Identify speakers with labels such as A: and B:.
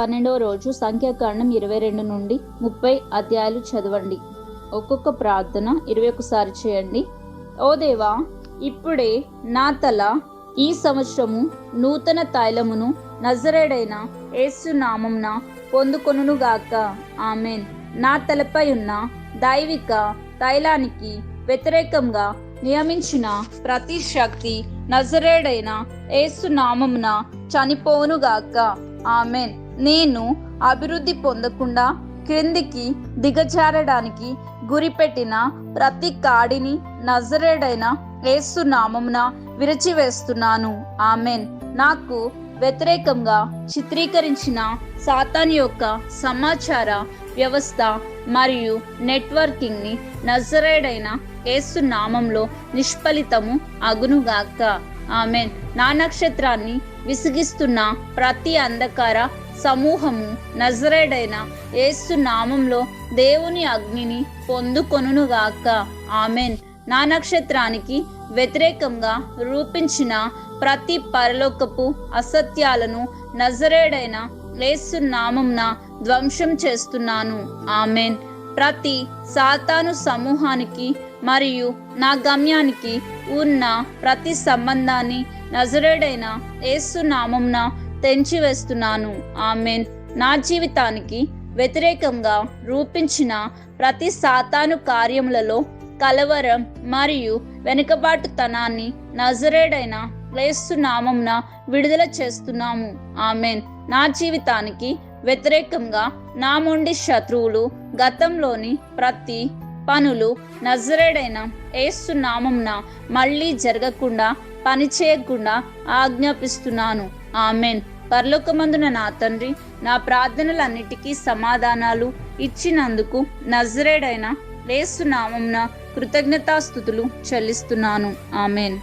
A: 12వ రోజు సంఖ్యాకాండం 22 నుండి 30 అధ్యాయాలు చదవండి. ఒక్కొక్క ప్రార్థన 21 సారి చేయండి. ఓ దేవా, ఇప్పుడే నా తల ఈ సంవత్సరము నూతన తైలమును నజరేడైన యేసు నామమున పొందుకొనుగాక. ఆమెన్. నా తలపై ఉన్న దైవిక తైలానికి వ్యతిరేకంగా నియమించిన ప్రతి శక్తి నజరేడైన యేసు నామమున చనిపోవునుగాక. ఆమెన్. నేను అభివృద్ధి పొందకుండా క్రిందికి దిగజారడానికి గురిపెట్టిన ప్రతి కాడిని నజరేడైన యేసు నామమున విరచివేస్తున్నాను. ఆమెన్. నాకు వ్యతిరేకంగా చిత్రీకరించిన సాతాను యొక్క సమాచార వ్యవస్థ మరియు నెట్వర్కింగ్ ని నజరేడైన యేసు నామంలో నిష్ఫలితము అగునుగాక. ఆమెన్. నా నక్షత్రాన్ని విసిగిస్తున్న ప్రతి అంధకార సమూహము నజరేడైన యేసు నామంలో దేవుని అగ్నిని పొందుకొనుగాక. ఆమెన్. నా నక్షత్రానికి వ్యతిరేకంగా రూపించిన ప్రతి పరలోకపు అసత్యాలను నజరేడైన యేసు నామమున ధ్వంసం చేస్తున్నాను. ఆమెన్. ప్రతి సాతాను సమూహానికి మరియు నా గమ్యానికి ఉన్న ప్రతి సంబంధాన్ని నజరేడైన యేసు నామమున తెంచివేస్తున్నాను. ఆమెన్. నా జీవితానికి వ్యతిరేకంగా రూపించిన ప్రతి సాతాను కార్యములలో కలవరం మరియు వెనుకబాటుతనాన్ని నజరేడైన యేసు నామమున విడుదల చేస్తున్నాము. ఆమెన్. నా జీవితానికి వ్యతిరేకంగా నా మొండి శత్రువులు గతంలోని ప్రతి పనులు నజరేడైన యేసు నామమున మళ్ళీ జరగకుండా పనిచేయకుండా ఆజ్ఞాపిస్తున్నాను. ఆమెన్. పరలోకమందున నా తండ్రి, నా ప్రార్థనలన్నిటికీ సమాధానాలు ఇచ్చినందుకు నజరేడైన యేసు నామమున కృతజ్ఞతాస్తుతులు చెల్లిస్తున్నాను. ఆమెన్.